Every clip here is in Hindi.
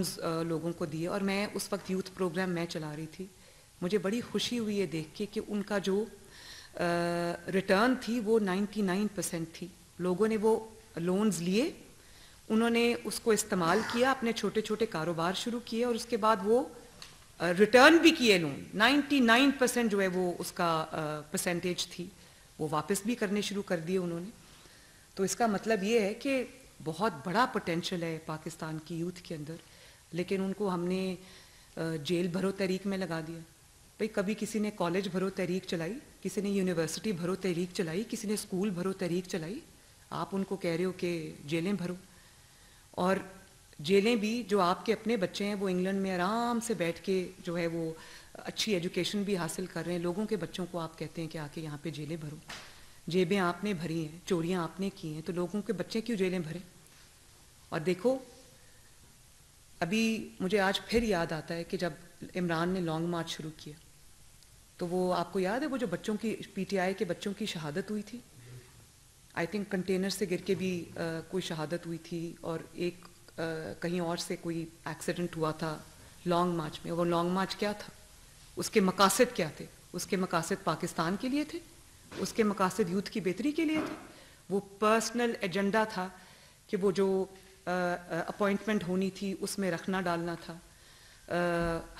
लोन्स लोगों को दिए, और मैं उस वक्त यूथ प्रोग्राम मैं चला रही थी। मुझे बड़ी खुशी हुई ये देख के कि उनका जो रिटर्न थी वो 99% थी। लोगों ने वो लोन्स लिए, उन्होंने उसको इस्तेमाल किया, अपने छोटे छोटे कारोबार शुरू किए, और उसके बाद वो रिटर्न भी किए लोन। 99% जो है वो उसका परसेंटेज थी, वो वापस भी करने शुरू कर दिए उन्होंने। तो इसका मतलब ये है कि बहुत बड़ा पोटेंशियल है पाकिस्तान की यूथ के अंदर, लेकिन उनको हमने जेल भरो तहरीक में लगा दिया। भाई कभी किसी ने कॉलेज भरो तहरीक चलाई, किसी ने यूनिवर्सिटी भरो तहरीक चलाई, किसी ने स्कूल भरो तहरीक चलाई, आप उनको कह रहे हो कि जेलें भरो। और जेलें भी जो आपके अपने बच्चे हैं वो इंग्लैंड में आराम से बैठ के जो है वो अच्छी एजुकेशन भी हासिल कर रहे हैं, लोगों के बच्चों को आप कहते हैं कि आके यहाँ पे जेलें भरो। जेबें आपने भरी हैं, चोरियाँ आपने की हैं, तो लोगों के बच्चे क्यों जेलें भरे? और देखो अभी मुझे आज फिर याद आता है कि जब इमरान ने लॉन्ग मार्च शुरू किया, तो वो आपको याद है वो जो बच्चों की पीटीआई के बच्चों की शहादत हुई थी, आई थिंक कंटेनर से गिर के भी कोई शहादत हुई थी, और एक कहीं और से कोई एक्सीडेंट हुआ था लॉन्ग मार्च में। वो लॉन्ग मार्च क्या था, उसके मकासद क्या थे? उसके मकासद पाकिस्तान के लिए थे, उसके मकासद यूथ की बेहतरी के लिए थे। वो पर्सनल एजेंडा था कि वो जो अपॉइंटमेंट होनी थी उसमें रखना डालना था,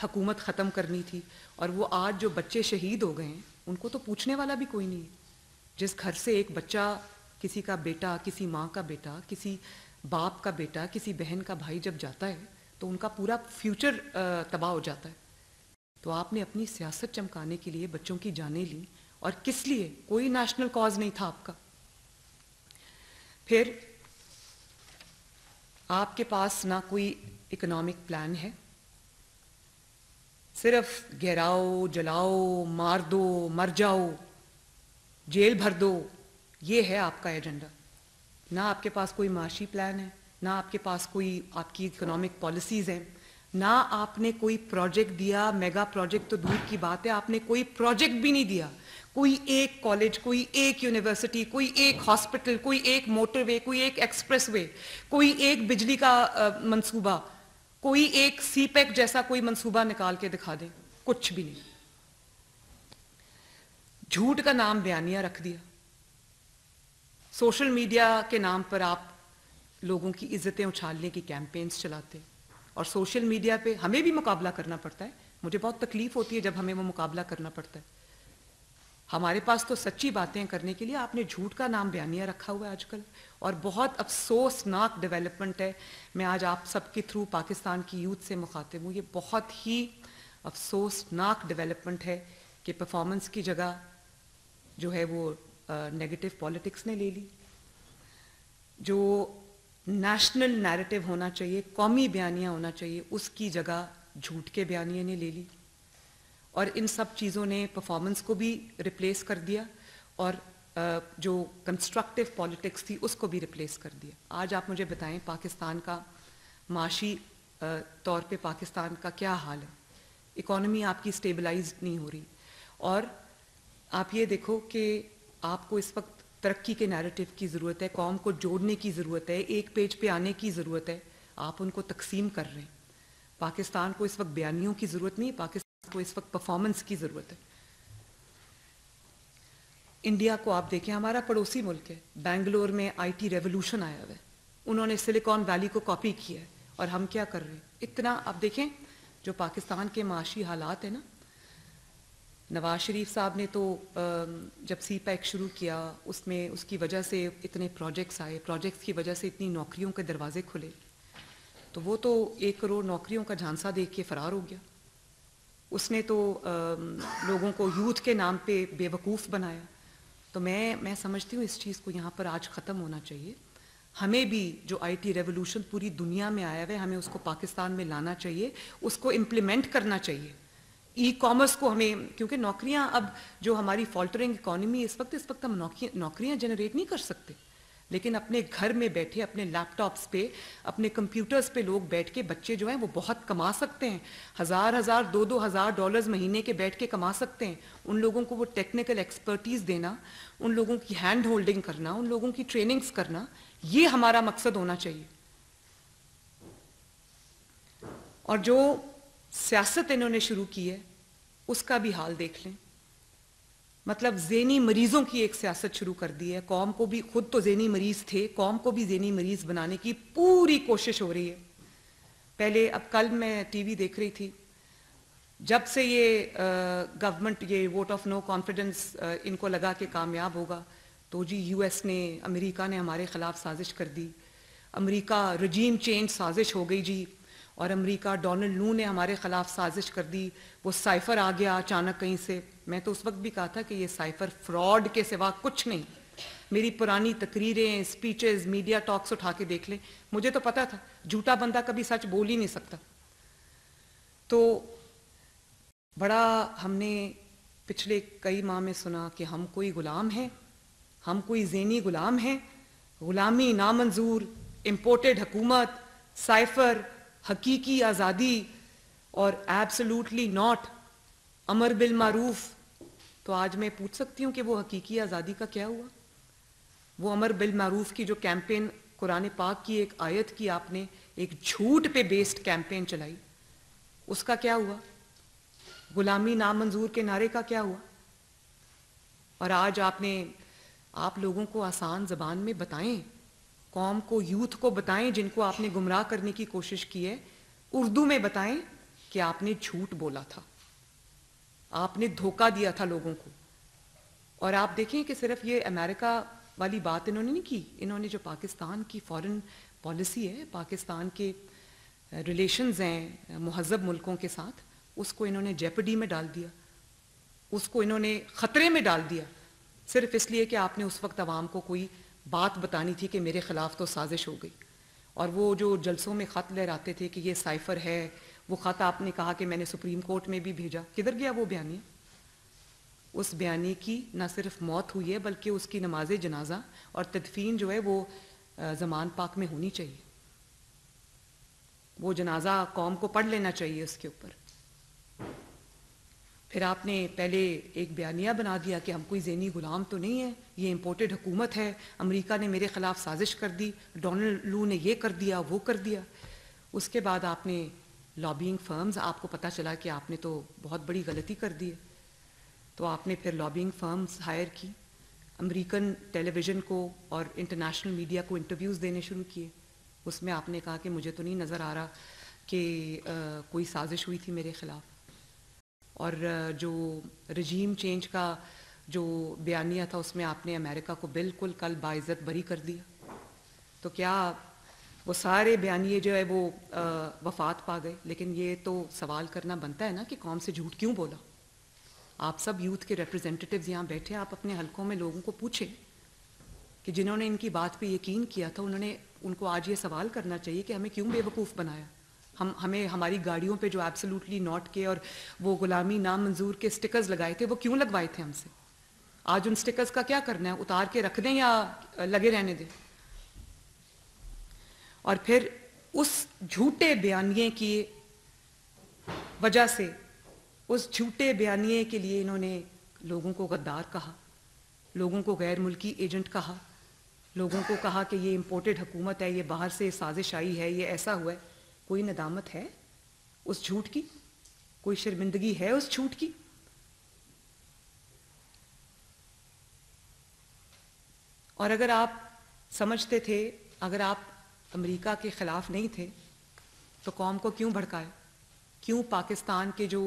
हुकूमत ख़त्म करनी थी। और वो आज जो बच्चे शहीद हो गए हैं उनको तो पूछने वाला भी कोई नहीं है। जिस घर से एक बच्चा, किसी का बेटा, किसी माँ का बेटा, किसी बाप का बेटा, किसी बहन का भाई जब जाता है तो उनका पूरा फ्यूचर तबाह हो जाता है। तो आपने अपनी सियासत चमकाने के लिए बच्चों की जानें ली, और किस लिए? कोई नेशनल कॉज नहीं था आपका। फिर आपके पास ना कोई इकोनॉमिक प्लान है, सिर्फ गिराओ, जलाओ, मार दो, मर जाओ, जेल भर दो, ये है आपका एजेंडा। ना आपके पास कोई माशी प्लान है, ना आपके पास कोई आपकी इकोनॉमिक पॉलिसीज़ हैं, ना आपने कोई प्रोजेक्ट दिया। मेगा प्रोजेक्ट तो दूर की बात है, आपने कोई प्रोजेक्ट भी नहीं दिया। कोई एक कॉलेज, कोई एक यूनिवर्सिटी, कोई एक हॉस्पिटल, कोई एक मोटरवे, कोई एक एक्सप्रेसवे, कोई एक बिजली का मंसूबा, कोई एक सीपेक जैसा कोई मंसूबा निकाल के दिखा दें, कुछ भी नहीं। झूठ का नाम बयानिया रख दिया। सोशल मीडिया के नाम पर आप लोगों की इज्जतें उछालने की कैंपेन्स चलाते, और सोशल मीडिया पे हमें भी मुकाबला करना पड़ता है। मुझे बहुत तकलीफ होती है जब हमें वो मुकाबला करना पड़ता है। हमारे पास तो सच्ची बातें करने के लिए आपने झूठ का नाम बयानिया रखा हुआ है आजकल, और बहुत अफसोसनाक डेवलपमेंट है। मैं आज आप सबके थ्रू पाकिस्तान की यूथ से मुखातिब हूँ। ये बहुत ही अफसोसनाक डेवलपमेंट है कि परफॉर्मेंस की जगह जो है वो नेगेटिव पॉलिटिक्स ने ले ली। जो नेशनल नैरेटिव होना चाहिए, कौमी बयानियाँ होना चाहिए, उसकी जगह झूठ के बयानिए ने ले ली, और इन सब चीज़ों ने परफॉर्मेंस को भी रिप्लेस कर दिया, और जो कंस्ट्रक्टिव पॉलिटिक्स थी उसको भी रिप्लेस कर दिया। आज आप मुझे बताएं पाकिस्तान का माशी तौर पे पाकिस्तान का क्या हाल है? इकॉनमी आपकी स्टेबलाइज नहीं हो रही, और आप ये देखो कि आपको इस वक्त तरक्की के नैरेटिव की ज़रूरत है, कौम को जोड़ने की ज़रूरत है, एक पेज पे आने की ज़रूरत है। आप उनको तकसीम कर रहे हैं। पाकिस्तान को इस वक्त बयानियों की ज़रूरत नहीं, पाकिस्तान को इस वक्त परफॉर्मेंस की ज़रूरत है। इंडिया को आप देखें, हमारा पड़ोसी मुल्क है, बेंगलोर में आईटी रेवोल्यूशन आया हुआ है, उन्होंने सिलिकॉन वैली को कॉपी किया है, और हम क्या कर रहे हैं? इतना आप देखें जो पाकिस्तान के माशी हालात है ना, नवाज शरीफ साहब ने तो जब सी पैक शुरू किया उसमें उसकी वजह से इतने प्रोजेक्ट्स आए, प्रोजेक्ट्स की वजह से इतनी नौकरियों के दरवाजे खुले, तो वो तो 1 करोड़ नौकरियों का झांसा देख के फरार हो गया। उसने तो लोगों को यूथ के नाम पे बेवकूफ़ बनाया। तो मैं समझती हूँ इस चीज़ को यहाँ पर आज ख़त्म होना चाहिए। हमें भी जो आईटी रेवोल्यूशन पूरी दुनिया में आया है हमें उसको पाकिस्तान में लाना चाहिए, उसको इम्प्लीमेंट करना चाहिए। ई कॉमर्स को हमें, क्योंकि नौकरियां अब जो हमारी फॉल्टरिंग इकॉनमी इस वक्त हम नौकरियां जनरेट नहीं कर सकते, लेकिन अपने घर में बैठे अपने लैपटॉप्स पे, अपने कंप्यूटर्स पे लोग बैठ के, बच्चे जो हैं वो बहुत कमा सकते हैं, 1000 2 हज़ार डॉलर्स महीने के बैठ के कमा सकते हैं। उन लोगों को वो टेक्निकल एक्सपर्टीज़ देना, उन लोगों की हैंड होल्डिंग करना, उन लोगों की ट्रेनिंग्स करना, ये हमारा मकसद होना चाहिए। और जो सियासत इन्होंने शुरू की है उसका भी हाल देख लें। मतलब ज़ेनी मरीज़ों की एक सियासत शुरू कर दी है। कौम को भी, खुद तो ज़ेनी मरीज़ थे, कौम को भी ज़ेनी मरीज़ बनाने की पूरी कोशिश हो रही है। पहले, अब कल मैं टीवी देख रही थी, जब से ये गवर्नमेंट ये वोट ऑफ नो कॉन्फिडेंस इनको लगा कि कामयाब होगा, तो जी यूएस ने, अमेरिका ने हमारे ख़िलाफ़ साजिश कर दी। अमेरिका रजीम चेंज साजिश हो गई जी, और अमेरिका, डोनाल्ड नू ने हमारे ख़िलाफ़ साजिश कर दी। वो साइफ़र आ गया अचानक कहीं से। मैं तो उस वक्त भी कहा था कि ये साइफ़र फ्रॉड के सिवा कुछ नहीं। मेरी पुरानी तकरीरें, स्पीचेस, मीडिया टॉक्स उठा के देख लें, मुझे तो पता था झूठा बंदा कभी सच बोल ही नहीं सकता। तो बड़ा हमने पिछले कई माह में सुना कि हम कोई गुलाम हैं, हम कोई ज़ेनी गुलाम हैं, गुलामी नामंजूर, इम्पोर्टेड हुकूमत, साइफ़र, हकीकी आज़ादी और एब्सोल्युटली नॉट, अमर बिल मारूफ। तो आज मैं पूछ सकती हूँ कि वो हकीकी आज़ादी का क्या हुआ? वो अमर बिल मारूफ की जो कैंपेन, कुरान पाक की एक आयत की आपने एक झूठ पे बेस्ड कैंपेन चलाई, उसका क्या हुआ? गुलामी नामंजूर के नारे का क्या हुआ? और आज आप लोगों को आसान ज़बान में बताएं, कौम को, यूथ को बताएं जिनको आपने गुमराह करने की कोशिश की है, उर्दू में बताएं कि आपने झूठ बोला था, आपने धोखा दिया था लोगों को। और आप देखें कि सिर्फ ये अमेरिका वाली बात इन्होंने नहीं की, इन्होंने जो पाकिस्तान की फॉरेन पॉलिसी है, पाकिस्तान के रिलेशंस हैं मुहज़्ज़ब मुल्कों के साथ, उसको इन्होंने जेपडी में डाल दिया, उसको इन्होंने ख़तरे में डाल दिया, सिर्फ इसलिए कि आपने उस वक्त आवाम को कोई बात बतानी थी कि मेरे ख़िलाफ़ तो साजिश हो गई। और वो जो जलसों में ख़त लहराते थे कि ये साइफ़र है, वो ख़त आपने कहा कि मैंने सुप्रीम कोर्ट में भी भेजा, किधर गया वो बयानी? उस बयानी की न सिर्फ मौत हुई है बल्कि उसकी नमाज जनाजा और तदफीन जो है वो ज़मान पाक में होनी चाहिए। वो जनाजा कौम को पढ़ लेना चाहिए उसके ऊपर। फिर आपने पहले एक बयानिया बना दिया कि हम कोई ज़ेनी गुलाम तो नहीं है, ये इम्पोर्टेड हुकूमत है, अमेरिका ने मेरे ख़िलाफ़ साजिश कर दी, डोनाल्ड लू ने ये कर दिया, वो कर दिया। उसके बाद आपने लॉबिंग फर्म्स, आपको पता चला कि आपने तो बहुत बड़ी गलती कर दी है, तो आपने फिर लॉबिंग फर्म्स हायर की, अमेरिकन टेलीविज़न को और इंटरनेशनल मीडिया को इंटरव्यूज़ देने शुरू किए। उसमें आपने कहा कि मुझे तो नहीं नज़र आ रहा कि कोई साजिश हुई थी मेरे ख़िलाफ़। और जो रजीम चेंज का जो बयानिया था उसमें आपने अमेरिका को बिल्कुल कल बाइज़्ज़त बरी कर दिया। तो क्या वो सारे बयानिए जो है वो वफात पा गए? लेकिन ये तो सवाल करना बनता है ना कि कौम से झूठ क्यों बोला? आप सब यूथ के रिप्रेजेंटेटिव्स यहाँ बैठे, आप अपने हलकों में लोगों को पूछें कि जिन्होंने इनकी बात पे यकीन किया था, उनको आज ये सवाल करना चाहिए कि हमें क्यों बेवकूफ़ बनाया। हमें हमारी गाड़ियों पे जो एब्सोल्युटली नॉट के और वो गुलामी नामंजूर के स्टिकर्स लगाए थे, वो क्यों लगवाए थे हमसे? आज उन स्टिकर्स का क्या करना है? उतार के रख दें या लगे रहने दें? और फिर उस झूठे बयानिए की वजह से, उस झूठे बयानिए के लिए इन्होंने लोगों को गद्दार कहा, लोगों को गैर मुल्की एजेंट कहा, लोगों को कहा कि ये इम्पोर्टेड हुकूमत है, ये बाहर से साजिश आई है, ये ऐसा हुआ है। कोई नदामत है उस झूठ की? कोई शर्मिंदगी है उस झूठ की? और अगर आप समझते थे, अगर आप अमेरिका के ख़िलाफ़ नहीं थे, तो कौम को क्यों भड़काए? क्यों पाकिस्तान के जो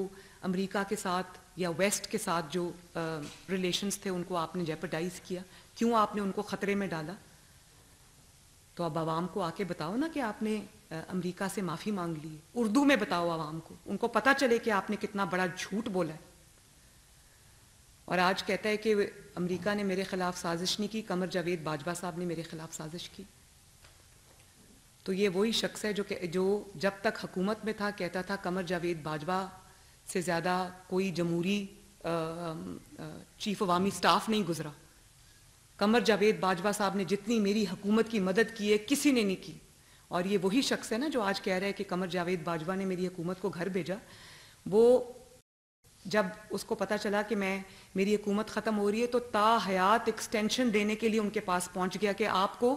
अमेरिका के साथ या वेस्ट के साथ जो रिलेशंस थे उनको आपने जेपरडाइज किया? क्यों आपने उनको ख़तरे में डाला? तो अब आवाम को आके बताओ ना कि आपने अमेरिका से माफ़ी मांग ली। उर्दू में बताओ आवाम को, उनको पता चले कि आपने कितना बड़ा झूठ बोला है। और आज कहता है कि अमेरिका ने मेरे ख़िलाफ़ साजिश नहीं की, कमर जावेद बाजवा साहब ने मेरे ख़िलाफ़ साजिश की। तो ये वही शख्स है जो जब तक हुकूमत में था कहता था कमर जावेद बाजवा से ज़्यादा कोई जमहूरी चीफ अवामी स्टाफ नहीं गुजरा। कमर जावेद बाजवा साहब ने जितनी मेरी हुकूमत की मदद की है किसी ने नहीं की। और ये वही शख्स है ना जो आज कह रहा है कि कमर जावेद बाजवा ने मेरी हुकूमत को घर भेजा। वो जब उसको पता चला कि मेरी हुकूमत ख़त्म हो रही है तो ताहयात एक्सटेंशन देने के लिए उनके पास पहुंच गया कि आपको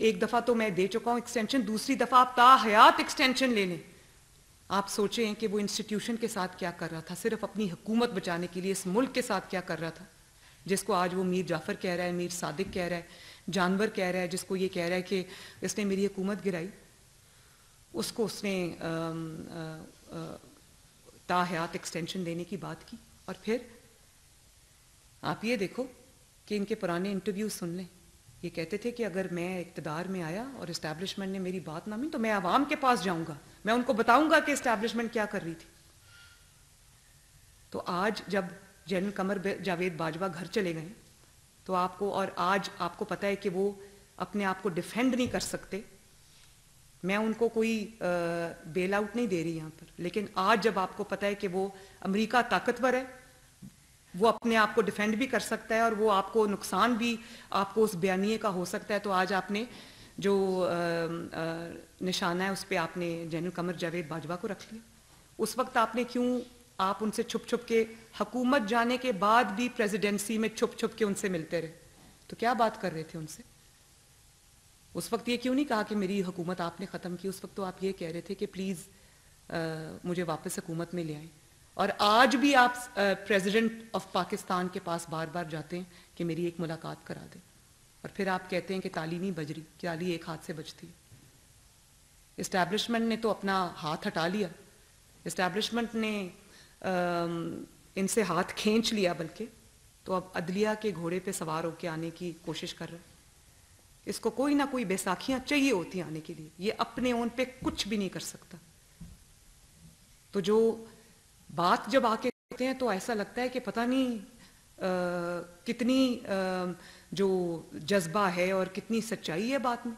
एक दफ़ा तो मैं दे चुका हूँ एक्सटेंशन, दूसरी दफ़ा आप ताहयात एक्सटेंशन ले लें। आप सोचें कि वो इंस्टीट्यूशन के साथ क्या कर रहा था, सिर्फ अपनी हुकूमत बचाने के लिए इस मुल्क के साथ क्या कर रहा था, जिसको आज वो मीर जाफ़र कह रहा है, मीर सादिक कह रहा है, जानवर कह रहा है, जिसको ये कह रहा है कि इसने मेरी हुकूमत गिराई, उसको उसने ताहयात एक्सटेंशन देने की बात की। और फिर आप ये देखो कि इनके पुराने इंटरव्यू सुन लें, ये कहते थे कि अगर मैं इक़्तिदार में आया और इस्टेब्लिशमेंट ने मेरी बात ना मानी तो मैं आवाम के पास जाऊंगा, मैं उनको बताऊंगा कि इस्टेब्लिशमेंट क्या कर रही थी। तो आज जब जनरल कमर जावेद बाजवा घर चले गए तो आपको, और आज आपको पता है कि वो अपने आप को डिफेंड नहीं कर सकते, मैं उनको कोई बेल आउट नहीं दे रही यहाँ पर, लेकिन आज जब आपको पता है कि वो अमेरिका ताकतवर है, वो अपने आप को डिफेंड भी कर सकता है और वो आपको नुकसान भी आपको उस बयानिए का हो सकता है, तो आज आपने जो निशाना है उस पर आपने जनरल कमर जावेद बाजवा को रख लिया। उस वक्त आपने क्यों, आप उनसे छुप छुप के, हुकूमत जाने के बाद भी प्रेसिडेंसी में छुप छुप के उनसे मिलते रहे, तो क्या बात कर रहे थे उनसे? उस वक्त ये क्यों नहीं कहा कि मेरी हुकूमत आपने ख़त्म की? उस वक्त तो आप ये कह रहे थे कि प्लीज़ मुझे वापस हुकूमत में ले आएं। और आज भी आप प्रेसिडेंट ऑफ पाकिस्तान के पास बार बार जाते हैं कि मेरी एक मुलाकात करा दें, और फिर आप कहते हैं कि ताली नहीं बज रही, ताली एक हाथ से बजती है। इस्टेब्लिशमेंट ने तो अपना हाथ हटा लिया, इस्टेब्लिशमेंट ने इनसे हाथ खींच लिया, बल्कि तो अब अदलिया के घोड़े पे सवार होकर आने की कोशिश कर रहा है। इसको कोई ना कोई बैसाखियां चाहिए होती आने के लिए, ये अपने ओन पे कुछ भी नहीं कर सकता। तो जो बात जब आके कहते हैं तो ऐसा लगता है कि पता नहीं कितनी जो जज्बा है और कितनी सच्चाई है बात में,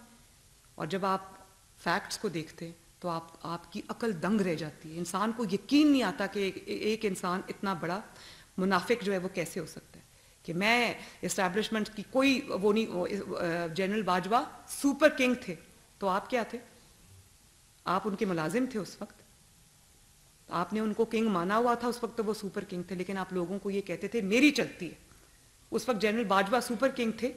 और जब आप फैक्ट्स को देखते हैं तो आपकी अकल दंग रह जाती है। इंसान को यकीन नहीं आता कि एक इंसान इतना बड़ा मुनाफिक जो है वो कैसे हो सकता है। कि मैं इस्टेब्लिशमेंट की कोई वो नहीं, जनरल बाजवा सुपर किंग थे, तो आप क्या थे? आप उनके मुलाजिम थे उस वक्त, आपने उनको किंग माना हुआ था उस वक्त, तो वो सुपर किंग थे, लेकिन आप लोगों को ये कहते थे मेरी चलती है। उस वक्त जनरल बाजवा सुपर किंग थे,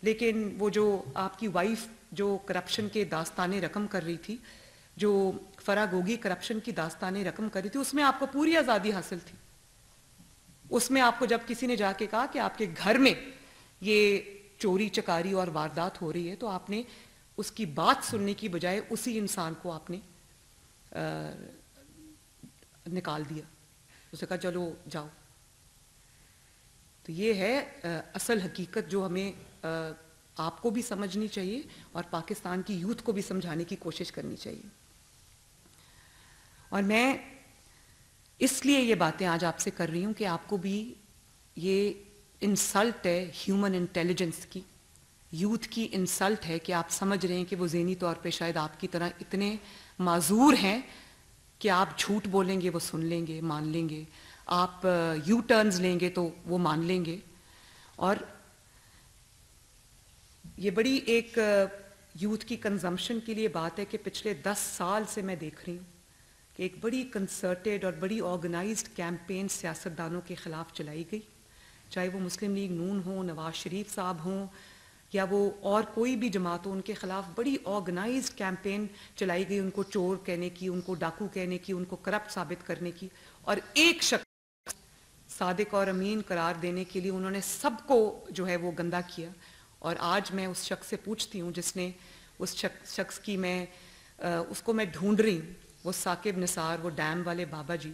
लेकिन वो जो आपकी वाइफ जो करप्शन के दास्ताने रकम कर रही थी, जो फरागोगी करप्शन की दास्ताने रकम कर रही थी, उसमें आपको पूरी आज़ादी हासिल थी। उसमें आपको जब किसी ने जाके कहा कि आपके घर में ये चोरी चकारी और वारदात हो रही है, तो आपने उसकी बात सुनने की बजाय उसी इंसान को आपने निकाल दिया, उसे कहा चलो जाओ। तो ये है असल हकीकत जो हमें आपको भी समझनी चाहिए और पाकिस्तान की यूथ को भी समझाने की कोशिश करनी चाहिए। और मैं इसलिए ये बातें आज आपसे कर रही हूँ कि आपको भी ये इंसल्ट है ह्यूमन इंटेलिजेंस की, यूथ की इंसल्ट है कि आप समझ रहे हैं कि वो ज़हनी तौर पे शायद आपकी तरह इतने माजूर हैं कि आप झूठ बोलेंगे वो सुन लेंगे, मान लेंगे, आप यू टर्न्स लेंगे तो वो मान लेंगे। और ये बड़ी एक यूथ की कंजम्पशन के लिए बात है कि पिछले 10 साल से मैं देख रही हूँ कि एक बड़ी कंसर्टेड और बड़ी ऑर्गेनाइज्ड कैंपेन सियासतदानों के ख़िलाफ़ चलाई गई, चाहे वो मुस्लिम लीग नून हो, नवाज शरीफ साहब हों, या वो और कोई भी जमात हो, उनके ख़िलाफ़ बड़ी ऑर्गेनाइज्ड कैंपेन चलाई गई, उनको चोर कहने की, उनको डाकू कहने की, उनको करप्ट साबित करने की, और एक शख्स सादिक और अमीन करार देने के लिए उन्होंने सबको जो है वो गंदा किया। और आज मैं उस शख्स से पूछती हूँ जिसने, उस शख्स की उसको मैं ढूंढ रही हूँ, वो साकिब निसार, वो डैम वाले बाबा जी,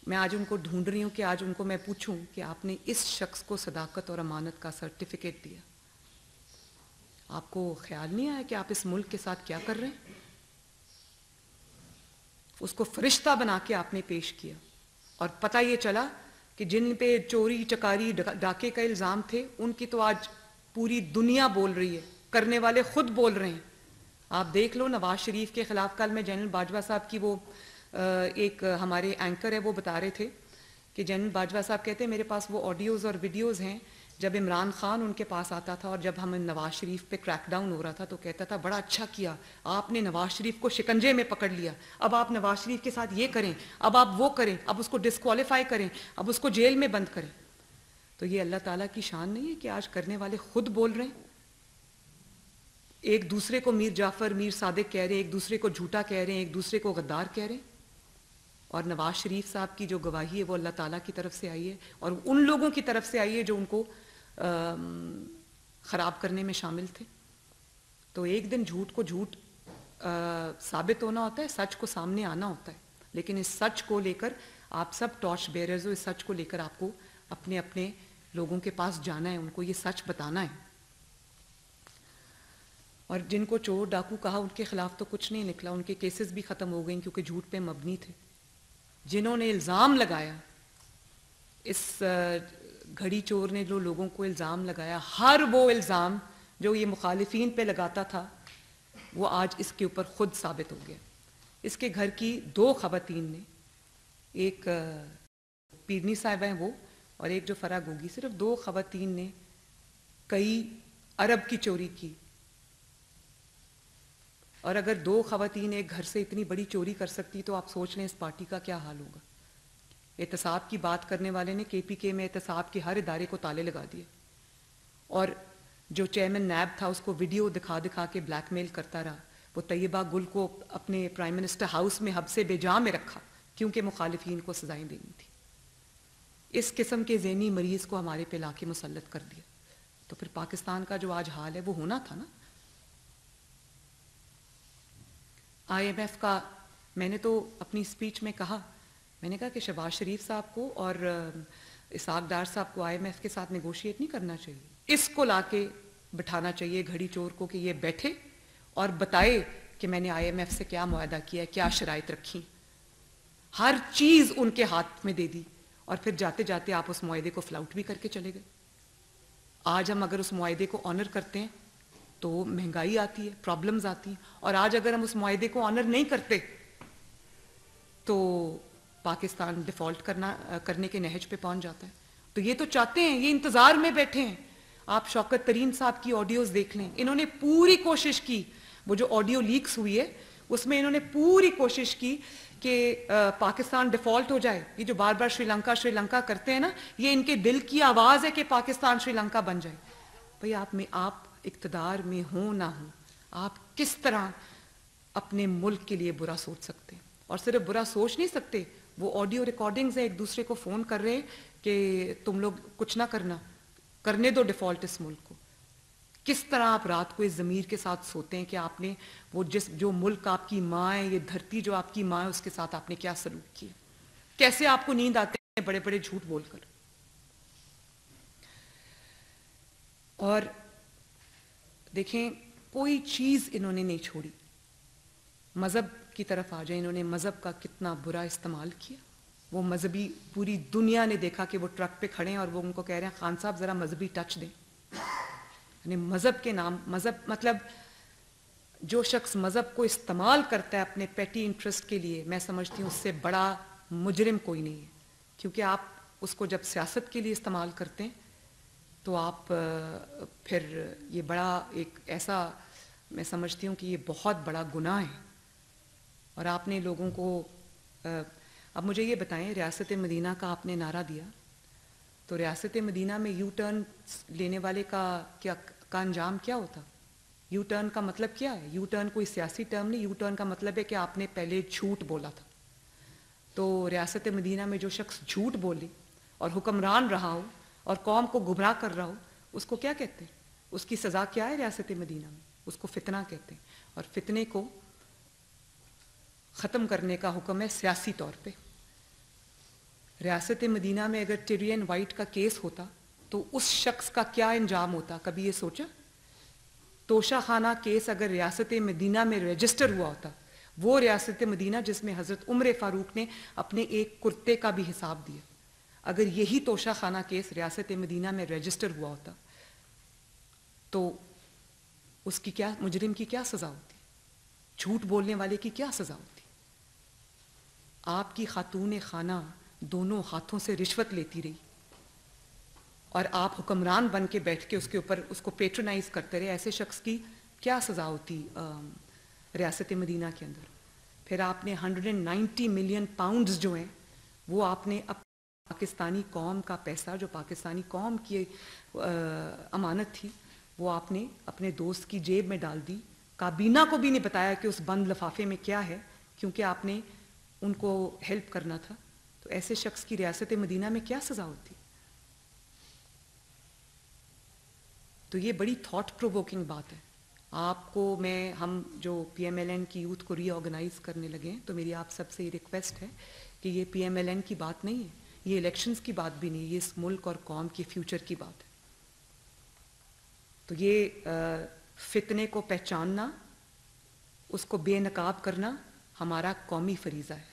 मैं आज उनको ढूंढ रही हूँ कि आज उनको मैं पूछूं कि आपने इस शख्स को सदाकत और अमानत का सर्टिफिकेट दिया, आपको ख्याल नहीं आया कि आप इस मुल्क के साथ क्या कर रहे हैं? उसको फरिश्ता बना के आपने पेश किया, और पता ये चला कि जिन पे चोरी चकारी डाके का इल्ज़ाम थे उनकी तो आज पूरी दुनिया बोल रही है, करने वाले खुद बोल रहे हैं। आप देख लो नवाज शरीफ के खिलाफ, कल में जनरल बाजवा साहब की वो एक हमारे एंकर है वो बता रहे थे कि जनरल बाजवा साहब कहते हैं मेरे पास वो ऑडियोज़ और वीडियोज़ हैं जब इमरान खान उनके पास आता था और जब हम नवाज शरीफ पे क्रैकडाउन हो रहा था तो कहता था बड़ा अच्छा किया आपने नवाज शरीफ को शिकंजे में पकड़ लिया, अब आप नवाज शरीफ के साथ ये करें, अब आप वो करें, अब उसको डिस्क्वालीफाई करें, अब उसको जेल में बंद करें। तो ये अल्लाह ताला की शान नहीं है कि आज करने वाले खुद बोल रहे हैं? एक दूसरे को मीर जाफ़र, मीर सादिक कह रहे हैं, एक दूसरे को झूठा कह रहे हैं, एक दूसरे को गद्दार कह रहे हैं। और नवाज शरीफ साहब की जो गवाही है वो अल्लाह ताला की तरफ से आई है और उन लोगों की तरफ से आई है जो उनको ख़राब करने में शामिल थे। तो एक दिन झूठ को झूठ साबित होना होता है, सच को सामने आना होता है। लेकिन इस सच को लेकर आप सब टॉर्च बेयरर्स हो, इस सच को लेकर आपको अपने अपने लोगों के पास जाना है, उनको ये सच बताना है। और जिनको चोर डाकू कहा उनके खिलाफ तो कुछ नहीं निकला, उनके केसेस भी ख़त्म हो गए क्योंकि झूठ पे मबनी थे। जिन्होंने इल्ज़ाम लगाया, इस घड़ी चोर ने जो लोगों को इल्ज़ाम लगाया, हर वो इल्ज़ाम जो ये मुखालिफिन पे लगाता था वो आज इसके ऊपर खुद साबित हो गया। इसके घर की 2 ख़वातीन ने, एक पीरनी साहिबा हैं वो और एक जो फराग होगी, सिर्फ 2 ख़वातीन ने कई अरब की चोरी की। और अगर 2 ख़वातीन एक घर से इतनी बड़ी चोरी कर सकती तो आप सोच लें इस पार्टी का क्या हाल होगा। एहतसाब की बात करने वाले ने KPK में एहतसाब के हर इदारे को ताले लगा दिए और जो चेयरमैन नैब था उसको वीडियो दिखा दिखा के ब्लैकमेल करता रहा। वो तैयबा गुल को अपने प्राइम मिनिस्टर हाउस में हब्से बेजा में रखा क्योंकि मुखालिफिन को सजाएं देनी थी। इस किस्म के ज़हनी मरीज़ को हमारे पे लाके मुसल्लत कर दिया। तो फिर पाकिस्तान का जो आज हाल है वो होना था ना। IMF का मैंने तो अपनी स्पीच में कहा, मैंने कहा कि शहबाज शरीफ साहब को और इसाक डार साहब को IMF के साथ नेगोशिएट नहीं करना चाहिए, इसको लाके बिठाना चाहिए घड़ी चोर को कि ये बैठे और बताए कि मैंने IMF से क्या मुआहदा किया है, क्या शराइत रखी। हर चीज़ उनके हाथ में दे दी और फिर जाते जाते आप उस मुआहदे को फ्लाउट भी करके चले गए। आज हम अगर उस मुआहदे को ऑनर करते हैं तो महंगाई आती है, प्रॉब्लम्स आती हैं, और आज अगर हम उस मुआहदे को ऑनर नहीं करते तो पाकिस्तान डिफ़ॉल्ट करने के नहज पे पहुंच जाता है। तो ये तो चाहते हैं, ये इंतज़ार में बैठे हैं। आप शौकत तरीन साहब की ऑडियोज़ देख लें, इन्होंने पूरी कोशिश की, वो जो ऑडियो लीक्स हुई है उसमें इन्होंने पूरी कोशिश की कि पाकिस्तान डिफ़ॉल्ट हो जाए। ये जो बार बार श्रीलंका करते हैं ना, ये इनके दिल की आवाज़ है कि पाकिस्तान श्रीलंका बन जाए। भाई आप इक़्तिदार में हो ना हो, आप किस तरह अपने मुल्क के लिए बुरा सोच सकते हैं। और सिर्फ बुरा सोच नहीं सकते, वो ऑडियो रिकॉर्डिंग्स है, एक दूसरे को फ़ोन कर रहे हैं कि तुम लोग कुछ ना करना, करने दो डिफ़ॉल्ट इस मुल्क को। किस तरह आप रात को इस ज़मीर के साथ सोते हैं कि आपने वो जो मुल्क आपकी माँ है, ये धरती जो आपकी माँ है, उसके साथ आपने क्या सलूक किया। कैसे आपको नींद आते हैं बड़े बड़े झूठ बोलकर। और देखें, कोई चीज़ इन्होंने नहीं छोड़ी। मज़हब की तरफ आ जाए, इन्होंने मज़हब का कितना बुरा इस्तेमाल किया। वो मजहबी, पूरी दुनिया ने देखा कि वो ट्रक पे खड़े हैं और वो उनको कह रहे हैं खान साहब ज़रा मजहबी टच दें। यानी मज़हब के नाम, मज़हब मतलब जो शख्स मज़हब को इस्तेमाल करता है अपने पेटी इंटरेस्ट के लिए, मैं समझती हूँ उससे बड़ा मुजरिम कोई नहीं है। क्योंकि आप उसको जब सियासत के लिए इस्तेमाल करते हैं तो आप फिर ये बड़ा एक ऐसा, मैं समझती हूँ कि ये बहुत बड़ा गुनाह है। और आपने लोगों को अब मुझे ये बताएं, रियासत मदीना का आपने नारा दिया, तो रियासत मदीना में यू टर्न लेने वाले का अंजाम क्या होता? यू टर्न का मतलब क्या है? यू टर्न कोई सियासी टर्म नहीं, यू टर्न का मतलब है कि आपने पहले झूठ बोला था। तो रियासत मदीना में जो शख्स झूठ बोले और हुक्मरान रहा हो और कौम को गुमराह कर रहा हो, उसको क्या कहते हैं? उसकी सज़ा क्या है रियासत मदीना में? उसको फितना कहते हैं। और फितने को ख़त्म करने का हुक्म है सियासी तौर पे। रियासत मदीना में अगर टिरियन वाइट का केस होता तो उस शख्स का क्या अंजाम होता? कभी ये सोचा? तोशा खाना केस अगर रियासत मदीना में रजिस्टर हुआ होता, वो रियासत मदीना जिसमें हज़रत उमर फ़ारूक ने अपने एक कुर्ते का भी हिसाब दिया, अगर यही तोशा खाना केस रियासत मदीना में रजिस्टर हुआ होता तो उसकी क्या, मुजरिम की क्या सज़ा होती? झूठ बोलने वाले की क्या सज़ा होती? आपकी खातून खाना दोनों हाथों से रिश्वत लेती रही और आप हुक्मरान बन के बैठ के उसके ऊपर उसको पेट्रोनाइज करते रहे, ऐसे शख्स की क्या सज़ा होती रियासत मदीना के अंदर? फिर आपने 190 मिलियन पाउंड्स जो हैं वो आपने पाकिस्तानी कौम का पैसा, जो पाकिस्तानी कौम की अमानत थी, वो आपने अपने दोस्त की जेब में डाल दी, काबीना को भी नहीं बताया कि उस बंद लिफाफे में क्या है, क्योंकि आपने उनको हेल्प करना था। तो ऐसे शख्स की रियासत मदीना में क्या सज़ा होती? तो ये बड़ी थॉट प्रोवोकिंग बात है। आपको हम जो PMLN की यूथ को रीऑर्गेनाइज करने लगे हैं, तो मेरी आप सबसे ये रिक्वेस्ट है कि ये PMLN की बात नहीं है, ये इलेक्शंस की बात भी नहीं है, ये इस मुल्क और कौम के फ्यूचर की बात है। तो ये फितने को पहचानना, उसको बेनकाब करना हमारा कौमी फरीज़ा है।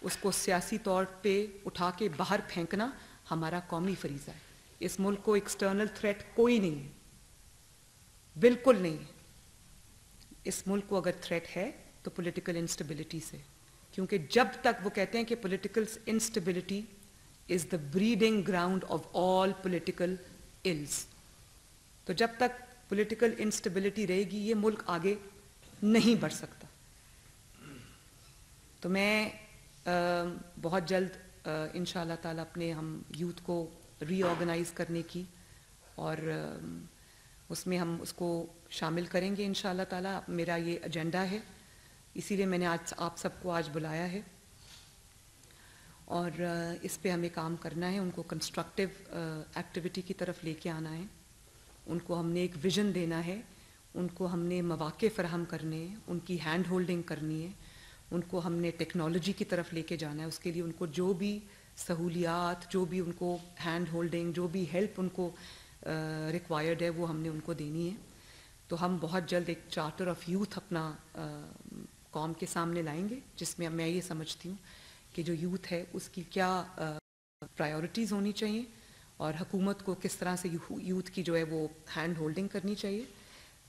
उसको सियासी तौर पे उठा के बाहर फेंकना हमारा कौमी फरीज़ा है। इस मुल्क को एक्सटर्नल थ्रेट कोई नहीं है, बिल्कुल नहीं है। इस मुल्क को अगर थ्रेट है तो पॉलिटिकल इंस्टेबिलिटी से, क्योंकि जब तक वो कहते हैं कि political instability is the breeding ground of all political ills, तो जब तक पॉलिटिकल इंस्टेबिलिटी रहेगी ये मुल्क आगे नहीं बढ़ सकता। तो मैं बहुत जल्द इंशाअल्लाह ताला अपने हम यूथ को रीऑर्गेनाइज करने की और उसमें हम उसको शामिल करेंगे इंशाअल्लाह ताला। मेरा ये एजेंडा है, इसीलिए मैंने आज आप सबको आज बुलाया है और इस पे हमें काम करना है। उनको कंस्ट्रक्टिव एक्टिविटी की तरफ लेके आना है, उनको हमने एक विज़न देना है, उनको हमने मौक़े फ़राहम करने हैं, उनकी हैंड होल्डिंग करनी है, उनको हमने टेक्नोलॉजी की तरफ लेके जाना है। उसके लिए उनको जो भी सहूलियात, जो भी उनको हैंड होल्डिंग, जो भी हेल्प उनको रिक्वायर्ड है वो हमने उनको देनी है। तो हम बहुत जल्द एक चार्टर ऑफ यूथ अपना कौम के सामने लाएंगे, जिसमें मैं ये समझती हूँ कि जो यूथ है उसकी क्या प्रायोरिटीज़ होनी चाहिए और हुकूमत को किस तरह से यूथ की जो है वो हैंड होल्डिंग करनी चाहिए,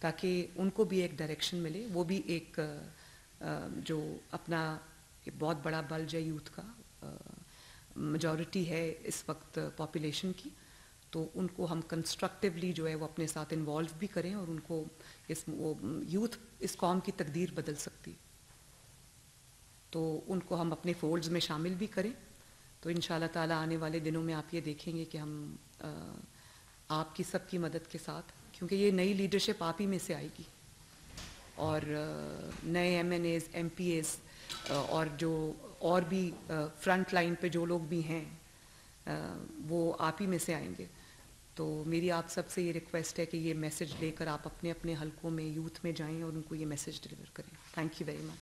ताकि उनको भी एक डायरेक्शन मिले। वो भी एक जो अपना एक बहुत बड़ा बल्ज है यूथ का, मेजॉरिटी है इस वक्त पॉपुलेशन की, तो उनको हम कंस्ट्रक्टिवली जो है वो अपने साथ इन्वॉल्व भी करें और उनको यूथ इस कौम की तकदीर बदल सकती, तो उनको हम अपने फोल्ड्स में शामिल भी करें। तो इंशाअल्लाह ताला आने वाले दिनों में आप ये देखेंगे कि हम आपकी सबकी मदद के साथ, क्योंकि ये नई लीडरशिप आप ही में से आएगी और नए MNAs, MPAs और जो और भी फ्रंट लाइन पे जो लोग भी हैं वो आप ही में से आएंगे। तो मेरी आप सबसे ये रिक्वेस्ट है कि ये मैसेज लेकर आप अपने अपने हलकों में यूथ में जाएं और उनको ये मैसेज डिलीवर करें। Thank you very much.